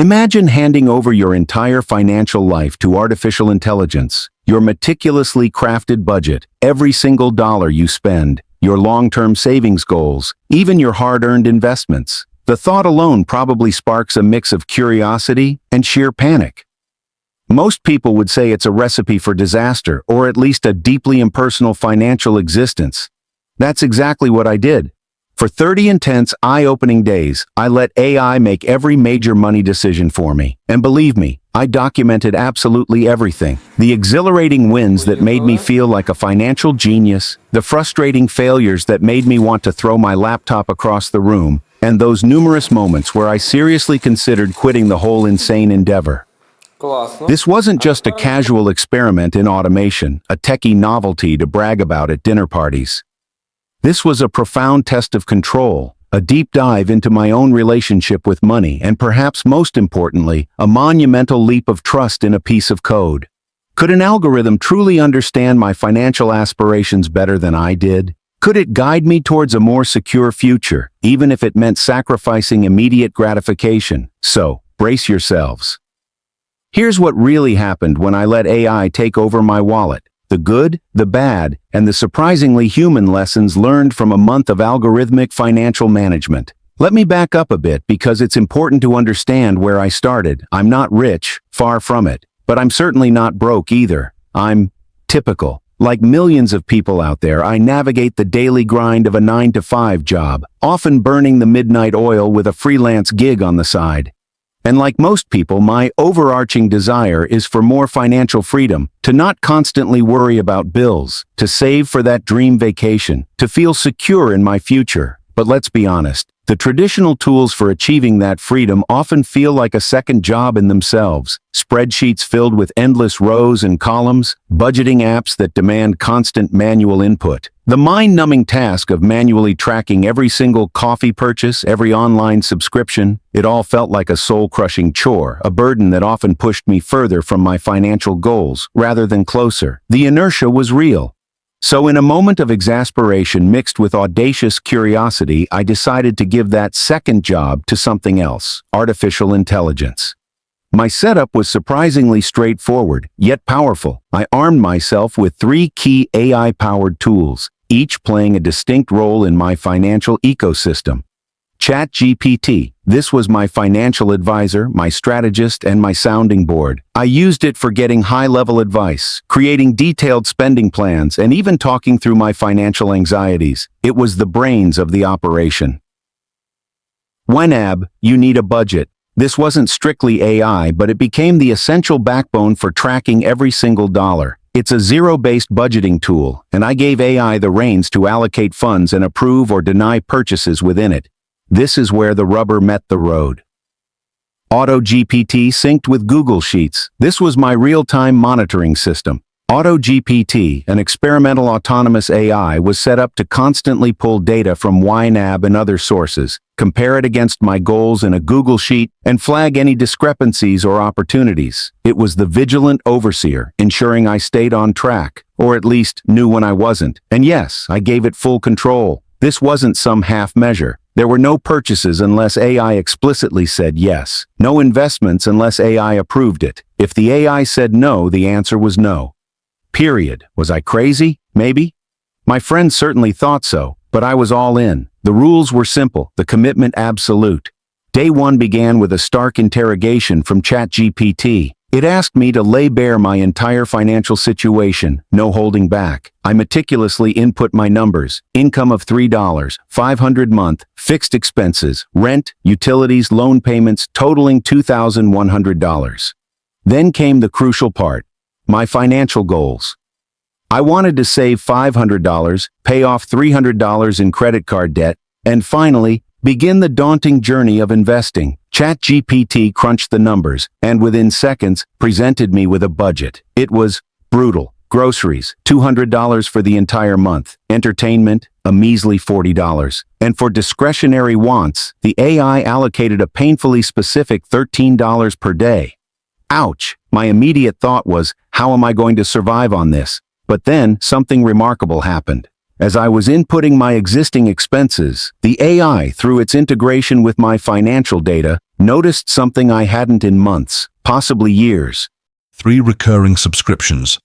Imagine handing over your entire financial life to artificial intelligence, your meticulously crafted budget, every single dollar you spend, your long-term savings goals, even your hard-earned investments. The thought alone probably sparks a mix of curiosity and sheer panic. Most people would say it's a recipe for disaster, or at least a deeply impersonal financial existence. That's exactly what I did. For 30 intense, eye-opening days, I let AI make every major money decision for me. And believe me, I documented absolutely everything. The exhilarating wins that made me feel like a financial genius, the frustrating failures that made me want to throw my laptop across the room, and those numerous moments where I seriously considered quitting the whole insane endeavor. This wasn't just a casual experiment in automation, a techie novelty to brag about at dinner parties. This was a profound test of control, a deep dive into my own relationship with money, and perhaps most importantly, a monumental leap of trust in a piece of code. Could an algorithm truly understand my financial aspirations better than I did? Could it guide me towards a more secure future, even if it meant sacrificing immediate gratification? So, brace yourselves. Here's what really happened when I let AI take over my wallet. The good, the bad, and the surprisingly human lessons learned from a month of algorithmic financial management. Let me back up a bit because it's important to understand where I started. I'm not rich, far from it, but I'm certainly not broke either. I'm typical. Like millions of people out there, I navigate the daily grind of a 9-to-5 job, often burning the midnight oil with a freelance gig on the side. And like most people, my overarching desire is for more financial freedom, to not constantly worry about bills, to save for that dream vacation, to feel secure in my future. But let's be honest, the traditional tools for achieving that freedom often feel like a second job in themselves. Spreadsheets filled with endless rows and columns, budgeting apps that demand constant manual input. The mind-numbing task of manually tracking every single coffee purchase, every online subscription, it all felt like a soul-crushing chore, a burden that often pushed me further from my financial goals rather than closer. The inertia was real. So in a moment of exasperation mixed with audacious curiosity, I decided to give that second job to something else: artificial intelligence. My setup was surprisingly straightforward, yet powerful. I armed myself with 3 key AI-powered tools, each playing a distinct role in my financial ecosystem. ChatGPT. This was my financial advisor, my strategist, and my sounding board. I used it for getting high-level advice, creating detailed spending plans, and even talking through my financial anxieties. It was the brains of the operation. YNAB. You need a budget. This wasn't strictly AI, but it became the essential backbone for tracking every single dollar. It's a zero-based budgeting tool, and I gave AI the reins to allocate funds and approve or deny purchases within it. This is where the rubber met the road. Auto-GPT synced with Google Sheets. This was my real-time monitoring system. Auto-GPT, an experimental autonomous AI, was set up to constantly pull data from YNAB and other sources, compare it against my goals in a Google Sheet, and flag any discrepancies or opportunities. It was the vigilant overseer, ensuring I stayed on track, or at least knew when I wasn't. And yes, I gave it full control. This wasn't some half measure. There were no purchases unless AI explicitly said yes. No investments unless AI approved it. If the AI said no, the answer was no. Period. Was I crazy? Maybe. My friends certainly thought so, but I was all in. The rules were simple, the commitment absolute. Day 1 began with a stark interrogation from ChatGPT. It asked me to lay bare my entire financial situation, no holding back. I meticulously input my numbers: income of $3, $500 month, fixed expenses, rent, utilities, loan payments totaling $2,100. Then came the crucial part: my financial goals. I wanted to save $500, pay off $300 in credit card debt, and finally, begin the daunting journey of investing. ChatGPT crunched the numbers, and within seconds, presented me with a budget. It was brutal. Groceries, $200 for the entire month. Entertainment, a measly $40. And for discretionary wants, the AI allocated a painfully specific $13 per day. Ouch! My immediate thought was, how am I going to survive on this? But then, something remarkable happened. As I was inputting my existing expenses, the AI, through its integration with my financial data, Noticed something I hadn't in months, possibly years. 3 recurring subscriptions,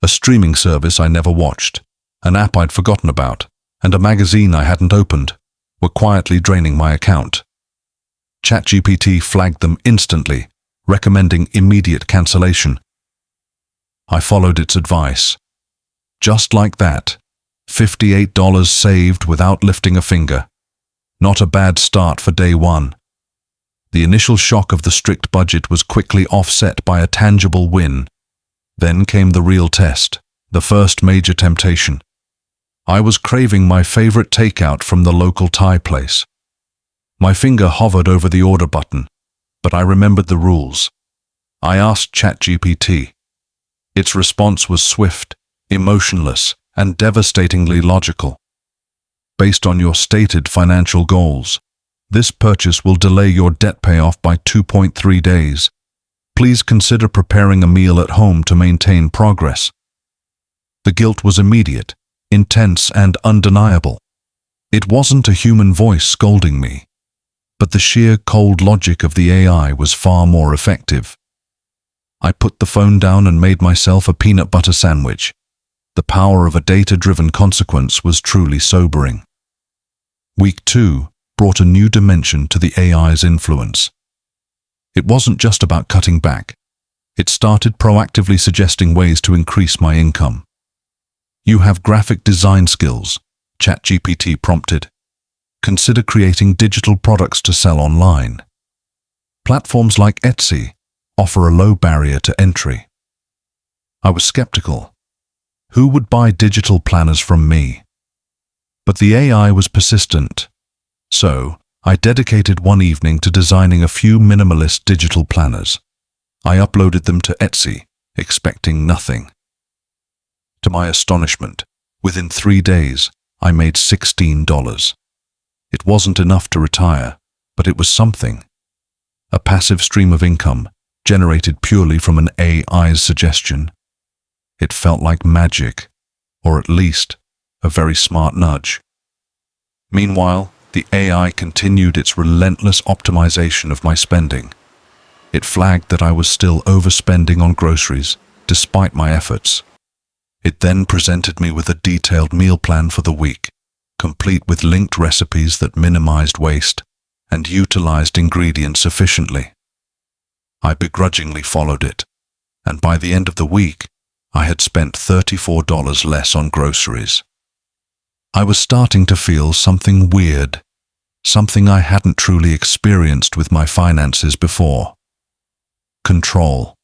a streaming service I never watched, an app I'd forgotten about, and a magazine I hadn't opened, were quietly draining my account. ChatGPT flagged them instantly, recommending immediate cancellation. I followed its advice. Just like that, $58 saved without lifting a finger. Not a bad start for day one. The initial shock of the strict budget was quickly offset by a tangible win. Then came the real test, the first major temptation. I was craving my favorite takeout from the local Thai place. My finger hovered over the order button, but I remembered the rules. I asked ChatGPT. Its response was swift, emotionless, and devastatingly logical. Based on your stated financial goals, this purchase will delay your debt payoff by 2.3 days. Please consider preparing a meal at home to maintain progress. The guilt was immediate, intense, and undeniable. It wasn't a human voice scolding me, but the sheer cold logic of the AI was far more effective. I put the phone down and made myself a peanut butter sandwich. The power of a data-driven consequence was truly sobering. Week 2 brought a new dimension to the AI's influence. It wasn't just about cutting back. It started proactively suggesting ways to increase my income. You have graphic design skills, ChatGPT prompted. Consider creating digital products to sell online. Platforms like Etsy offer a low barrier to entry. I was skeptical. Who would buy digital planners from me? But the AI was persistent. So, I dedicated one evening to designing a few minimalist digital planners. I uploaded them to Etsy, expecting nothing. To my astonishment, within 3 days, I made $16. It wasn't enough to retire, but it was something. A passive stream of income, generated purely from an AI's suggestion. It felt like magic, or at least, a very smart nudge. Meanwhile, the AI continued its relentless optimization of my spending. It flagged that I was still overspending on groceries, despite my efforts. It then presented me with a detailed meal plan for the week, complete with linked recipes that minimized waste and utilized ingredients efficiently. I begrudgingly followed it, and by the end of the week, I had spent $34 less on groceries. I was starting to feel something weird, something I hadn't truly experienced with my finances before. Control.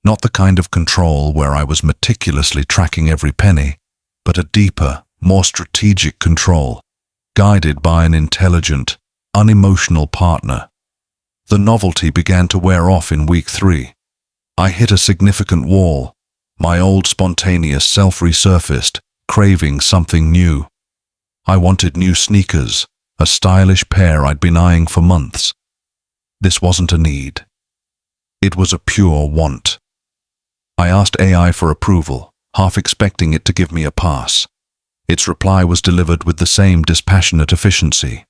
Not the kind of control where I was meticulously tracking every penny, but a deeper, more strategic control, guided by an intelligent, unemotional partner. The novelty began to wear off in week 3. I hit a significant wall. My old spontaneous self resurfaced, craving something new. I wanted new sneakers, a stylish pair I'd been eyeing for months. This wasn't a need. It was a pure want. I asked AI for approval, half expecting it to give me a pass. Its reply was delivered with the same dispassionate efficiency.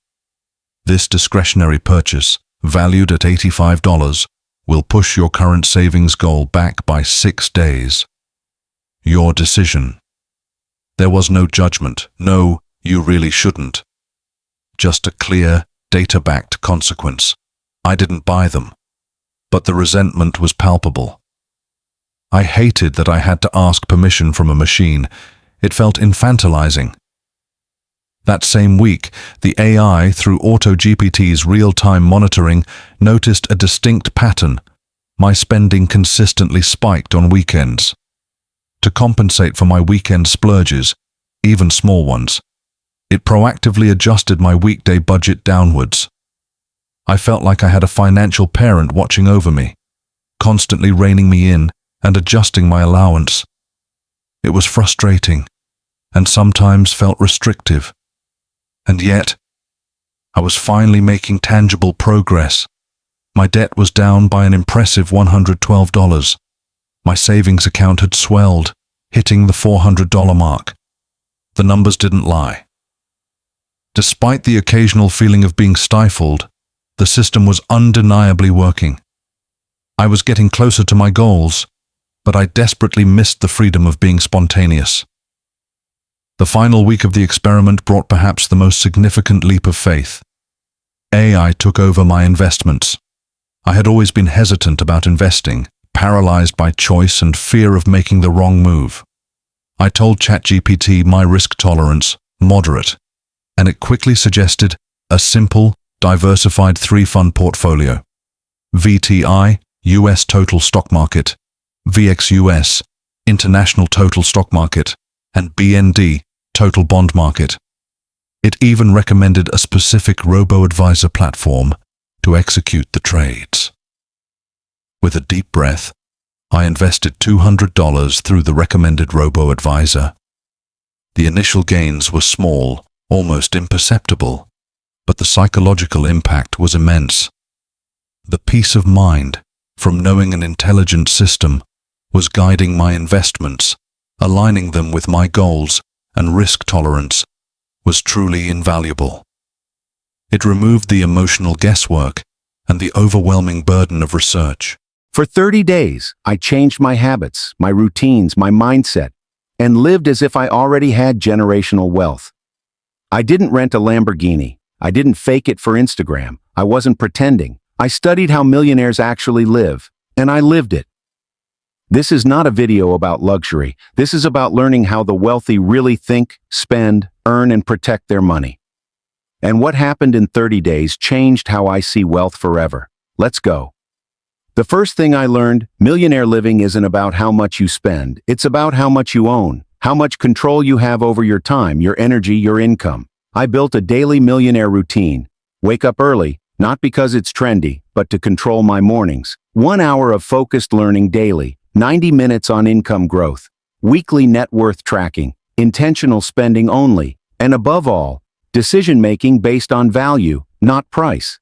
This discretionary purchase, valued at $85, will push your current savings goal back by 6 days. Your decision. There was no judgment, no, you really shouldn't. Just a clear, data-backed consequence. I didn't buy them, but the resentment was palpable. I hated that I had to ask permission from a machine. It felt infantilizing. That same week, the AI, through Auto-GPT's real-time monitoring, noticed a distinct pattern. My spending consistently spiked on weekends. To compensate for my weekend splurges, even small ones, it proactively adjusted my weekday budget downwards. I felt like I had a financial parent watching over me, constantly reining me in and adjusting my allowance. It was frustrating, and sometimes felt restrictive. And yet, I was finally making tangible progress. My debt was down by an impressive $112. My savings account had swelled, hitting the $400 mark. The numbers didn't lie. Despite the occasional feeling of being stifled, The system was undeniably working. I was getting closer to my goals, but I desperately missed the freedom of being spontaneous. The final week of the experiment brought perhaps the most significant leap of faith. AI took over my investments. I had always been hesitant about investing, paralyzed by choice and fear of making the wrong move. I told ChatGPT my risk tolerance, moderate, and it quickly suggested a simple, diversified three-fund portfolio. VTI, US Total Stock Market, VXUS, International Total Stock Market, and BND, Total Bond Market. It even recommended a specific robo-advisor platform to execute the trades. With a deep breath, I invested $200 through the recommended robo-advisor. The initial gains were small, almost imperceptible, but the psychological impact was immense. The peace of mind from knowing an intelligent system was guiding my investments, aligning them with my goals and risk tolerance, was truly invaluable. It removed the emotional guesswork and the overwhelming burden of research. For 30 days, I changed my habits, my routines, my mindset, and lived as if I already had generational wealth. I didn't rent a Lamborghini. I didn't fake it for Instagram. I wasn't pretending. I studied how millionaires actually live, and I lived it. This is not a video about luxury. This is about learning how the wealthy really think, spend, earn, and protect their money. And what happened in 30 days changed how I see wealth forever. Let's go. The first thing I learned, millionaire living isn't about how much you spend. It's about how much you own, how much control you have over your time, your energy, your income. I built a daily millionaire routine. Wake up early, not because it's trendy, but to control my mornings. 1 hour of focused learning daily, 90 minutes on income growth, weekly net worth tracking, intentional spending only, and above all, decision-making based on value, not price.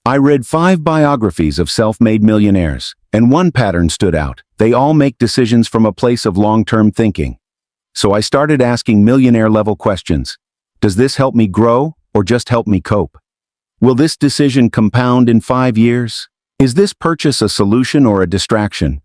I read 5 biographies of self-made millionaires, and one pattern stood out. They all make decisions from a place of long-term thinking. So I started asking millionaire-level questions. Does this help me grow, or just help me cope? Will this decision compound in 5 years? Is this purchase a solution or a distraction?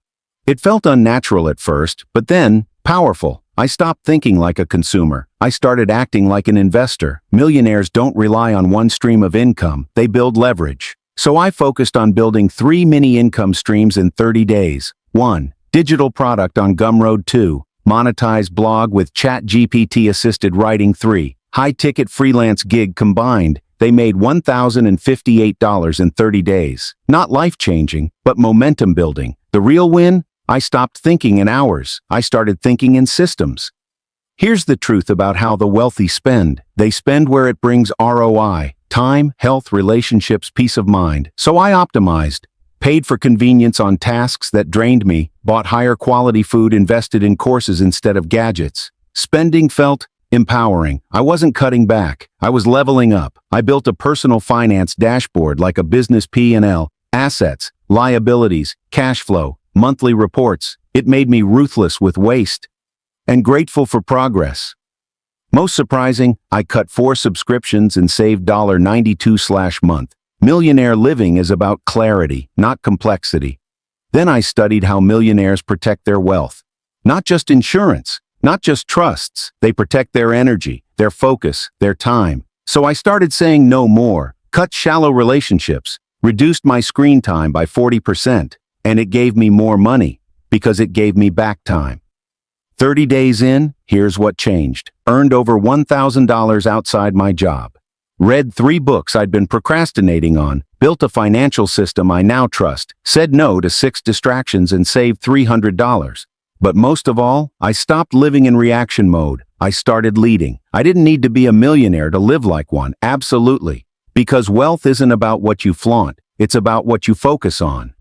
It felt unnatural at first, but then, powerful. I stopped thinking like a consumer. I started acting like an investor. Millionaires don't rely on one stream of income, they build leverage. So I focused on building 3 mini income streams in 30 days. 1. Digital product on Gumroad. 2. Monetized blog with ChatGPT assisted writing. 3. High-ticket freelance gig combined. They made $1,058 in 30 days. Not life-changing, but momentum building. The real win? I stopped thinking in hours. I started thinking in systems. Here's the truth about how the wealthy spend. They spend where it brings ROI, time, health, relationships, peace of mind. So I optimized, paid for convenience on tasks that drained me, bought higher quality food, invested in courses instead of gadgets. Spending felt empowering. I wasn't cutting back. I was leveling up. I built a personal finance dashboard like a business P&L, assets, liabilities, cash flow, monthly reports. It made me ruthless with waste and grateful for progress. Most surprising, I cut 4 subscriptions and saved $92/month. Millionaire living is about clarity, not complexity. Then I studied how millionaires protect their wealth. Not just insurance, not just trusts. They protect their energy, their focus, their time. So I started saying no more, cut shallow relationships, reduced my screen time by 40%. And it gave me more money, because it gave me back time. 30 days in, here's what changed. Earned over $1,000 outside my job. Read 3 books I'd been procrastinating on, built a financial system I now trust, said no to 6 distractions and saved $300. But most of all, I stopped living in reaction mode. I started leading. I didn't need to be a millionaire to live like one, absolutely. Because wealth isn't about what you flaunt, it's about what you focus on.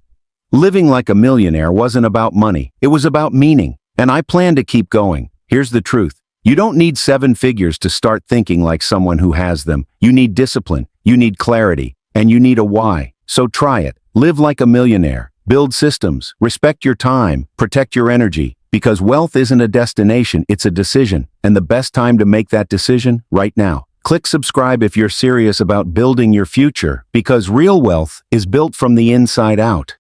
Living like a millionaire wasn't about money, it was about meaning, and I plan to keep going. Here's the truth. You don't need 7 figures to start thinking like someone who has them. You need discipline, you need clarity, and you need a why. So try it. Live like a millionaire. Build systems, respect your time, protect your energy, because wealth isn't a destination, it's a decision, and the best time to make that decision, right now. Click subscribe if you're serious about building your future, because real wealth is built from the inside out.